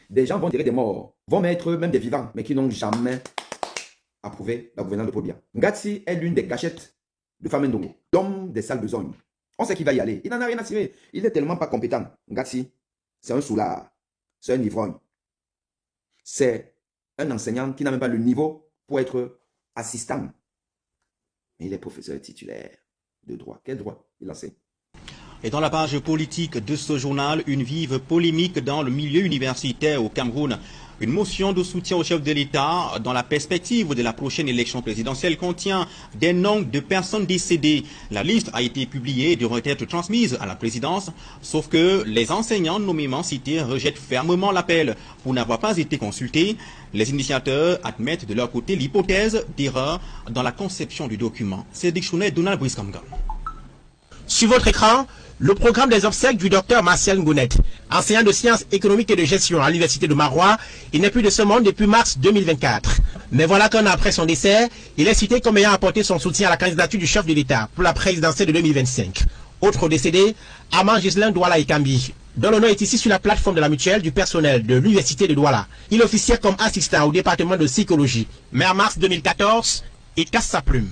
Des gens vont tirer des morts, vont mettre même des vivants, mais qui n'ont jamais approuvé la gouvernance de Paul Biya. Ngatsi est l'une des gâchettes de Famen Ndongo, l'homme des sales besognes. On sait qu'il va y aller. Il n'en a rien à tirer. Il n'est tellement pas compétent. Ngatsi, c'est un soulard, c'est un ivrogne. C'est un enseignant qui n'a même pas le niveau pour être assistant. Mais il est professeur titulaire de droit. Quel droit il enseigne? Et dans la page politique de ce journal, une vive polémique dans le milieu universitaire au Cameroun. Une motion de soutien au chef de l'État dans la perspective de la prochaine élection présidentielle contient des noms de personnes décédées. La liste a été publiée et devrait être transmise à la présidence, sauf que les enseignants nommément cités rejettent fermement l'appel. Pour n'avoir pas été consultés, les initiateurs admettent de leur côté l'hypothèse d'erreur dans la conception du document. C'est Dictionnaire et Donald Briskamga. Sur votre écran, le programme des obsèques du docteur Martial Ngounet, enseignant de sciences économiques et de gestion à l'université de Marois. Il n'est plus de ce monde depuis mars 2024. Mais voilà qu'un an après son décès, il est cité comme ayant apporté son soutien à la candidature du chef de l'État pour la présidentielle de 2025. Autre décédé, Amand Gislain Douala Ikambi, dont le nom est ici sur la plateforme de la mutuelle du personnel de l'université de Douala. Il officiait comme assistant au département de psychologie. Mais en mars 2014, il casse sa plume.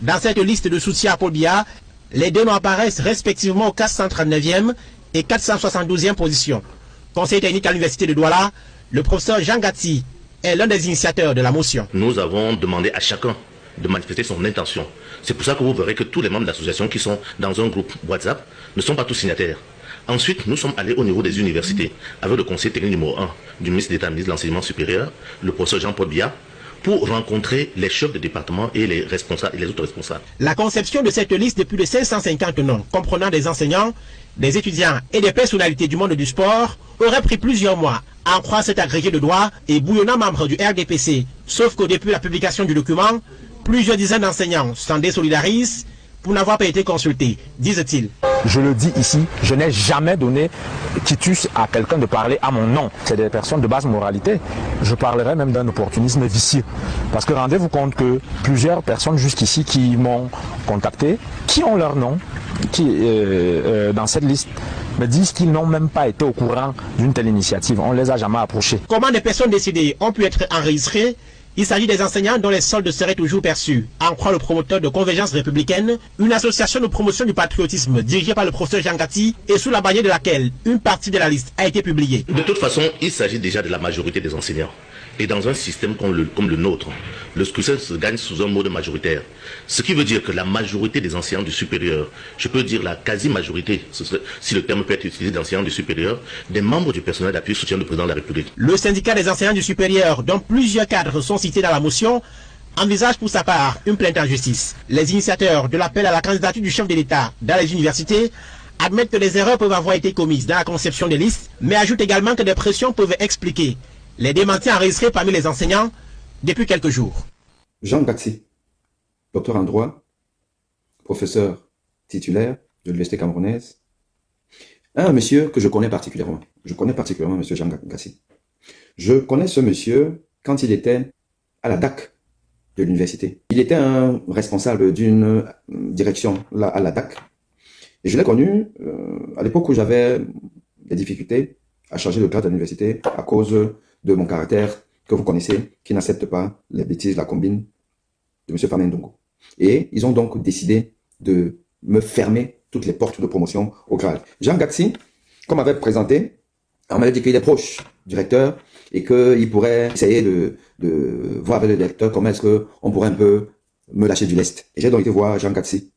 Dans cette liste de soutien à Paul Biya, les deux noms apparaissent respectivement aux 439e et 472e positions. Conseiller technique à l'université de Douala, le professeur Jean Gatti est l'un des initiateurs de la motion. Nous avons demandé à chacun de manifester son intention. C'est pour ça que vous verrez que tous les membres de l'association qui sont dans un groupe WhatsApp ne sont pas tous signataires. Ensuite, nous sommes allés au niveau des universités avec le conseiller technique numéro 1 du ministre d'État, ministre de l'Enseignement supérieur, le professeur Jean-Paul Biya, pour rencontrer les chefs de département et les responsables et les autres responsables. La conception de cette liste de plus de 550 noms, comprenant des enseignants, des étudiants et des personnalités du monde du sport, aurait pris plusieurs mois, à en croire cet agrégé de droit et bouillonnant membre du RDPC. Sauf que depuis la publication du document, plusieurs dizaines d'enseignants s'en désolidarisent pour n'avoir pas été consultés, disent-ils. Je le dis ici, je n'ai jamais donné quitus à quelqu'un de parler à mon nom. C'est des personnes de basse moralité. Je parlerai même d'un opportunisme vicieux. Parce que rendez-vous compte que plusieurs personnes jusqu'ici qui m'ont contacté, qui ont leur nom dans cette liste, me disent qu'ils n'ont même pas été au courant d'une telle initiative. On ne les a jamais approchés. Comment des personnes décédées ont pu être enregistrées? Il s'agit des enseignants dont les soldes seraient toujours perçus. À en croire le promoteur de Convergence républicaine, une association de promotion du patriotisme dirigée par le professeur Jean Gatti et sous la bannière de laquelle une partie de la liste a été publiée. De toute façon, il s'agit déjà de la majorité des enseignants. Et dans un système comme le nôtre, le scrutin se gagne sous un mode majoritaire. Ce qui veut dire que la majorité des enseignants du supérieur, je peux dire la quasi-majorité, si le terme peut être utilisé d'enseignants du supérieur, des membres du personnel d'appui soutiennent le président de la République. Le syndicat des enseignants du supérieur, dont plusieurs cadres sont cités dans la motion, envisage pour sa part une plainte en justice. Les initiateurs de l'appel à la candidature du chef de l'État dans les universités admettent que des erreurs peuvent avoir été commises dans la conception des listes, mais ajoutent également que des pressions peuvent expliquer les démentis enregistrés parmi les enseignants depuis quelques jours. Jean Gatti, docteur en droit, professeur titulaire de l'université camerounaise, un monsieur que je connais particulièrement. Je connais particulièrement monsieur Jean Gatti. Je connais ce monsieur quand il était à la DAC de l'université. Il était un responsable d'une direction là, à la DAC. Et je l'ai connu à l'époque où j'avais des difficultés à changer de classe de l'université à cause de mon caractère que vous connaissez, qui n'accepte pas les bêtises, la combine de M. Famen Ndongo. Et ils ont donc décidé de me fermer toutes les portes de promotion au grade. Jean Gatti, comme avait présenté, on m'avait dit qu'il est proche du recteur et qu'il pourrait essayer de voir avec le recteur comment est-ce qu'on pourrait un peu me lâcher du lest. Et j'ai donc été voir Jean Gatti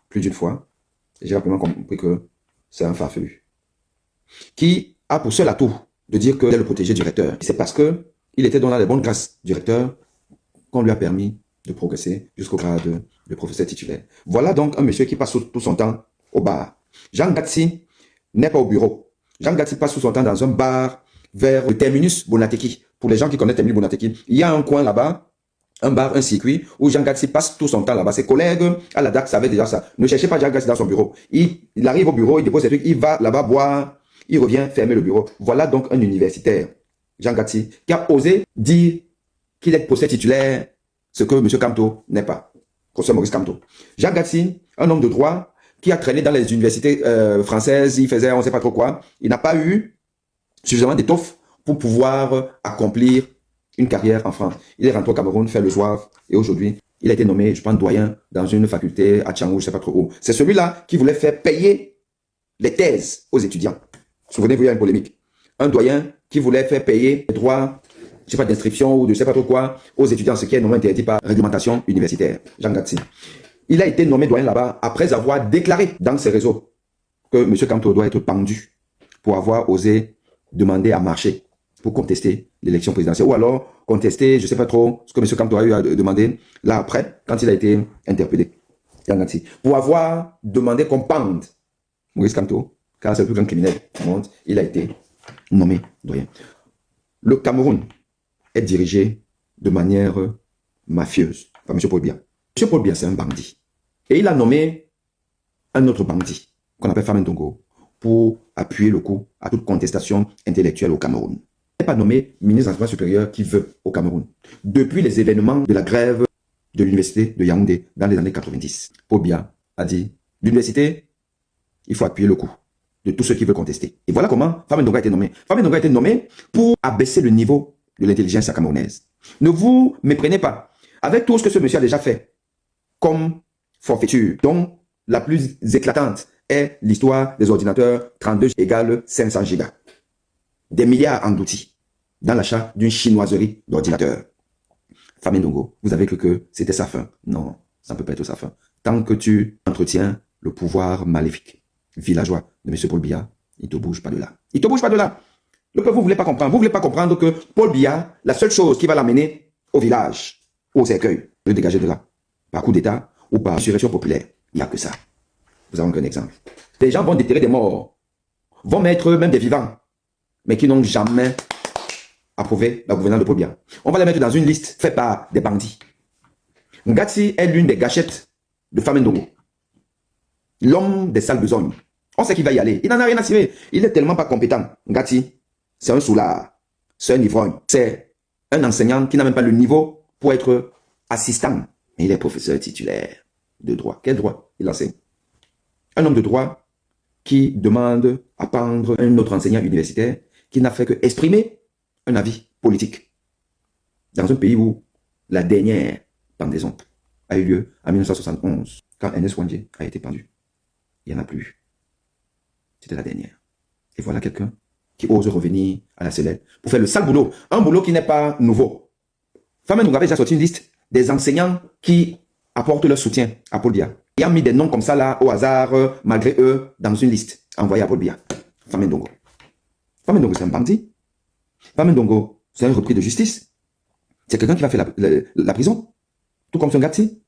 plus d'une fois. Et j'ai rapidement compris que c'est un farfelu qui a pour seul atout de dire qu'il est le protégé du recteur. C'est parce que il était dans les bonnes grâces du recteur qu'on lui a permis de progresser jusqu'au grade de professeur titulaire. Voilà donc un monsieur qui passe tout son temps au bar. Jean Gatti n'est pas au bureau. Jean Gatti passe tout son temps dans un bar vers le terminus Bonateki. Pour les gens qui connaissent le terminus Bonateki, il y a un coin là-bas, un bar, un circuit, où Jean Gatti passe tout son temps là-bas. Ses collègues à la DAC savaient déjà ça. Ne cherchez pas Jean Gatti dans son bureau. Il arrive au bureau, il dépose ses trucs, il va là-bas boire, il revient fermer le bureau. Voilà donc un universitaire, Jean Gatti, qui a osé dire qu'il est professeur titulaire, ce que M. Camteau n'est pas. Professeur Maurice Camteau. Jean Gatti, un homme de droit, qui a traîné dans les universités françaises, il faisait on ne sait pas trop quoi. Il n'a pas eu suffisamment d'étoffe pour pouvoir accomplir une carrière en France. Il est rentré au Cameroun, fait le zouave, et aujourd'hui, il a été nommé, je pense, doyen dans une faculté à Tchangou, je sais pas trop où. C'est celui-là qui voulait faire payer les thèses aux étudiants. Souvenez-vous, il y a une polémique. Un doyen qui voulait faire payer les droits, je sais pas, d'inscription ou de je sais pas trop quoi, aux étudiants, ce qui est normalement interdit par réglementation universitaire. Jean Gatsi. Il a été nommé doyen là-bas après avoir déclaré dans ses réseaux que M. Kamto doit être pendu pour avoir osé demander à marcher pour contester l'élection présidentielle, ou alors contester, je ne sais pas trop, ce que M. Kamto a eu à demander là après, quand il a été interpellé, pour avoir demandé qu'on pende Maurice Kamto, car c'est le plus grand criminel du monde, il a été nommé doyen. Le Cameroun est dirigé de manière mafieuse par M. Paul Biya. M. Paul Biya, c'est un bandit. Et il a nommé un autre bandit, qu'on appelle Famen Dongo, pour appuyer le coup à toute contestation intellectuelle au Cameroun. Il n'est pas nommé ministre d'enseignement supérieur qui veut au Cameroun. Depuis les événements de la grève de l'université de Yaoundé dans les années 90, Paul Biya a dit, l'université, il faut appuyer le coup de tous ceux qui veulent contester. Et voilà comment Famen Dongo a été nommé. Famen Dongo a été nommé pour abaisser le niveau de l'intelligence camerounaise. Ne vous méprenez pas. Avec tout ce que ce monsieur a déjà fait, comme forfaiture, dont la plus éclatante est l'histoire des ordinateurs 32 égale 500 gigas. Des milliards engloutis dans l'achat d'une chinoiserie d'ordinateurs. Famen Dongo, vous avez cru que c'était sa fin. Non, ça ne peut pas être sa fin. Tant que tu entretiens le pouvoir maléfique, villageois de M. Paul Biya, il ne te bouge pas de là. Il ne te bouge pas de là. Le peuple, vous ne voulez pas comprendre. Vous ne voulez pas comprendre que Paul Biya, la seule chose qui va l'amener au village, au cercueil, le dégager de là, par coup d'État ou par insurrection populaire. Il n'y a que ça. Vous avez un exemple. Des gens vont déterrer des morts, vont mettre même des vivants, mais qui n'ont jamais approuvé la gouvernance de Paul Biya. On va les mettre dans une liste faite par des bandits. Ngatsi est l'une des gâchettes de Famen Dongo. L'homme des sales besognes. On sait qu'il va y aller. Il n'en a rien à cirer. Il n'est tellement pas compétent. Ngatsi, c'est un soulard. C'est un ivrogne. C'est un enseignant qui n'a même pas le niveau pour être assistant. Mais il est professeur titulaire de droit. Quel droit il enseigne? Un homme de droit qui demande à pendre un autre enseignant universitaire qui n'a fait que exprimer un avis politique. Dans un pays où la dernière pendaison a eu lieu en 1971, quand Ernest Ouandjé a été pendu. Il n'y en a plus. C'était la dernière. Et voilà quelqu'un qui ose revenir à la sellette pour faire le sale boulot. Un boulot qui n'est pas nouveau. Famen Dongo avait déjà sorti une liste des enseignants qui apportent leur soutien à Paul Biya. Il a mis des noms comme ça là, au hasard, malgré eux, dans une liste envoyée à Paul Biya. Famen Dongo. Famen Dongo, c'est un bandit. Famen Dongo, c'est un repris de justice. C'est quelqu'un qui va faire la prison. Tout comme son Gatsi.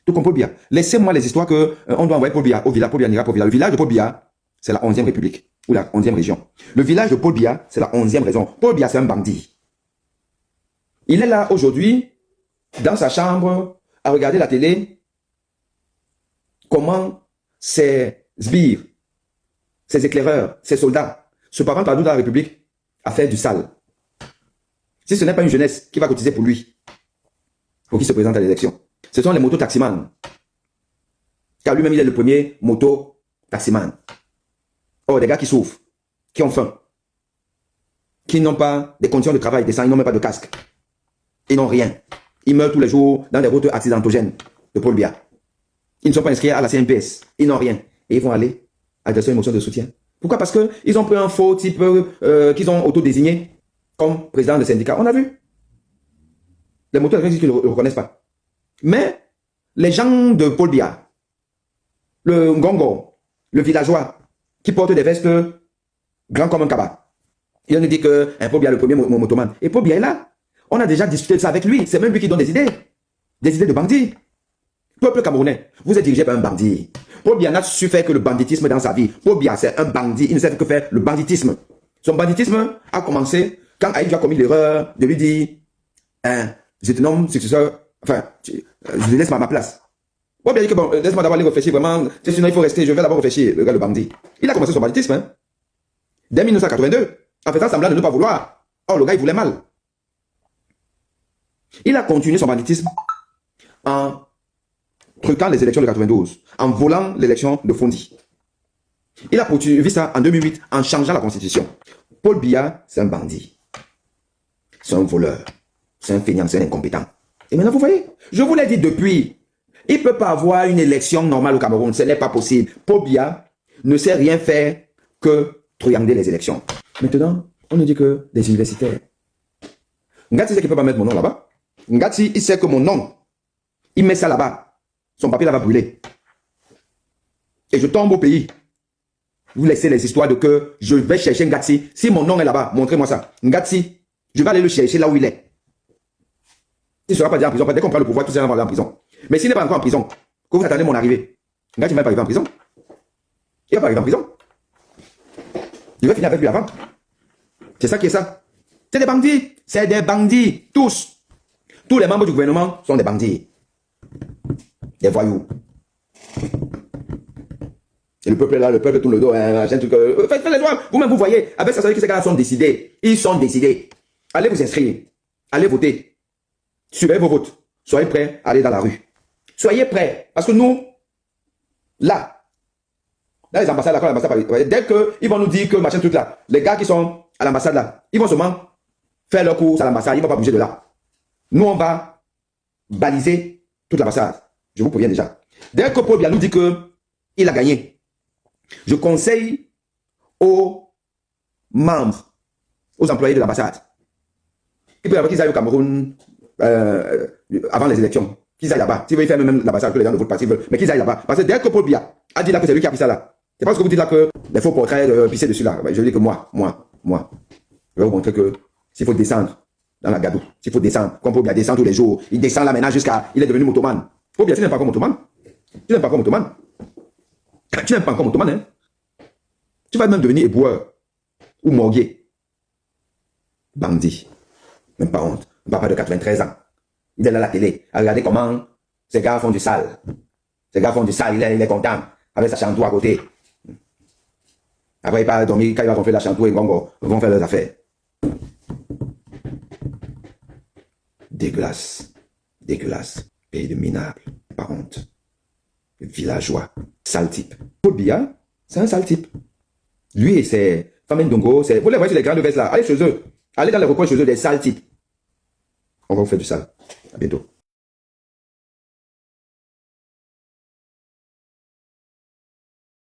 Tout comme Paul Biya. Laissez-moi les histoires que on doit envoyer Paul Biya au village. Paul Biya n'ira pas au village. Le village de Paul Biya, c'est la 11e République. Ou la 11e région. Le village de Paul Biya, c'est la 11e région. Paul Biya, c'est un bandit. Il est là aujourd'hui, dans sa chambre, à regarder la télé, comment ces sbires, ces éclaireurs, ces soldats se parlent partout dans la République à faire du sale. Si ce n'est pas une jeunesse qui va cotiser pour lui, pour qu'il se présente à l'élection, ce sont les motos-taximans. Car lui-même, il est le premier moto-taximan. Oh, des gars qui souffrent, qui ont faim, qui n'ont pas des conditions de travail décentes, ils n'ont même pas de casque. Ils n'ont rien. Ils meurent tous les jours dans des routes accidentogènes de Paul Biya. Ils ne sont pas inscrits à la CNPS. Ils n'ont rien. Et ils vont aller adresser une motion de soutien. Pourquoi? Parce qu'ils ont pris un faux type qu'ils ont auto-désigné comme président de syndicat. On a vu. Les moteurs disent qu'ils ne le reconnaissent pas. Mais les gens de Paul Biya, le Ngongo, le villageois, qui porte des vestes grands comme un cabas, il nous dit que Paul Biya est le premier motoman. Et Paul Biya est là. On a déjà discuté de ça avec lui. C'est même lui qui donne des idées de bandits. Peuple camerounais, vous êtes dirigé par un bandit. Paul Biya n'a su faire que le banditisme dans sa vie. Paul Biya, c'est un bandit. Il ne sait que faire le banditisme. Son banditisme a commencé quand Aïdjo a commis l'erreur de lui dire je te nomme successeur, enfin, je laisse ma place. Paul Biya dit que bon, laisse-moi d'abord aller réfléchir vraiment. Sinon, il faut rester, je vais d'abord réfléchir, le gars, le bandit. Il a commencé son banditisme, hein, dès 1982, en faisant semblant de ne pas vouloir. Or, le gars, il voulait mal. Il a continué son banditisme en truquant les élections de 92, en volant l'élection de Fondi. Il a poursuivi ça en 2008 en changeant la constitution. Paul Biya, c'est un bandit. c'est un voleur, c'est un feignant, c'est un incompétent. Et maintenant, vous voyez, je vous l'ai dit depuis, il ne peut pas avoir une élection normale au Cameroun, ce n'est pas possible. Paul Biya ne sait rien faire que truander les élections. Maintenant, on nous dit que des universitaires. Ngati sait qu'il ne peut pas mettre mon nom là-bas. Ngati, il sait que mon nom, il met ça là-bas. Son papier là va brûler. Et je tombe au pays. Vous laissez les histoires de que je vais chercher Ngati. Si mon nom est là-bas, montrez-moi ça. Ngati, je vais aller le chercher là où il est. Il ne sera pas déjà en prison. Dès qu'on prend le pouvoir, tout ça va aller en prison. Mais s'il n'est pas encore en prison, que vous attendez mon arrivée, Ngati ne va pas arriver en prison. Il ne va pas arriver en prison. Je vais finir avec lui avant. C'est ça qui est ça. C'est des bandits. C'est des bandits. Tous. Tous les membres du gouvernement sont des bandits. Des voyous. Et le peuple est là, le peuple tourne le dos. Faites les droits. Vous-même, vous voyez. Avec ça, ça veut dire que ces gars-là sont décidés. Ils sont décidés. Allez vous inscrire. Allez voter. Surveillez vos votes. Soyez prêts à aller dans la rue. Soyez prêts. Parce que nous, là, dans les ambassades, là, dès qu'ils vont nous dire que machin truc là, les gars qui sont à l'ambassade là, ils vont seulement faire leur course à l'ambassade, ils ne vont pas bouger de là. Nous, on va baliser toute l'ambassade. Je vous préviens déjà. Dès que Paul Biya nous dit qu'il a gagné, je conseille aux membres, aux employés de l'ambassade, qu'ils aillent au Cameroun avant les élections. Qu'ils aillent là-bas. S'ils veulent faire même l'ambassade, que les gens ne votent pas, s'ils veulent, mais qu'ils aillent là-bas. Parce que dès que Paul Biya a dit là que c'est lui qui a pris ça là, c'est parce que vous dites là que les faux portraits pissés dessus là. Je dis que moi, je vais vous montrer que s'il faut descendre dans la gadou, s'il faut descendre, comme Paul Biya descend tous les jours, il descend là maintenant jusqu'à, il est devenu motoman. Paul Biya, tu n'aimes pas encore motoman? Tu n'aimes pas encore motoman? Tu n'aimes pas encore motoman, hein? Tu vas même devenir éboueur ou morguier. Bandit. Même pas honte. Un papa de 93 ans. Il est là à la télé. À regarder comment ces gars font du sale. Ces gars font du sale, il est content. Avec sa chantou à côté. Après, il part dormir, quand il va gonfler la chantou et Gongo vont faire leurs affaires. Dégueulasse. Dégueulasse. Pays de minables. Pas honte. Villageois. Sale type. Paul Biya, c'est un sale type. Lui et ses femmes Ndongo, vous les voyez sur les grandes vestes là. Allez chez eux. Allez dans les recoins chez eux, des sales types. On va vous faire du sale. À bientôt.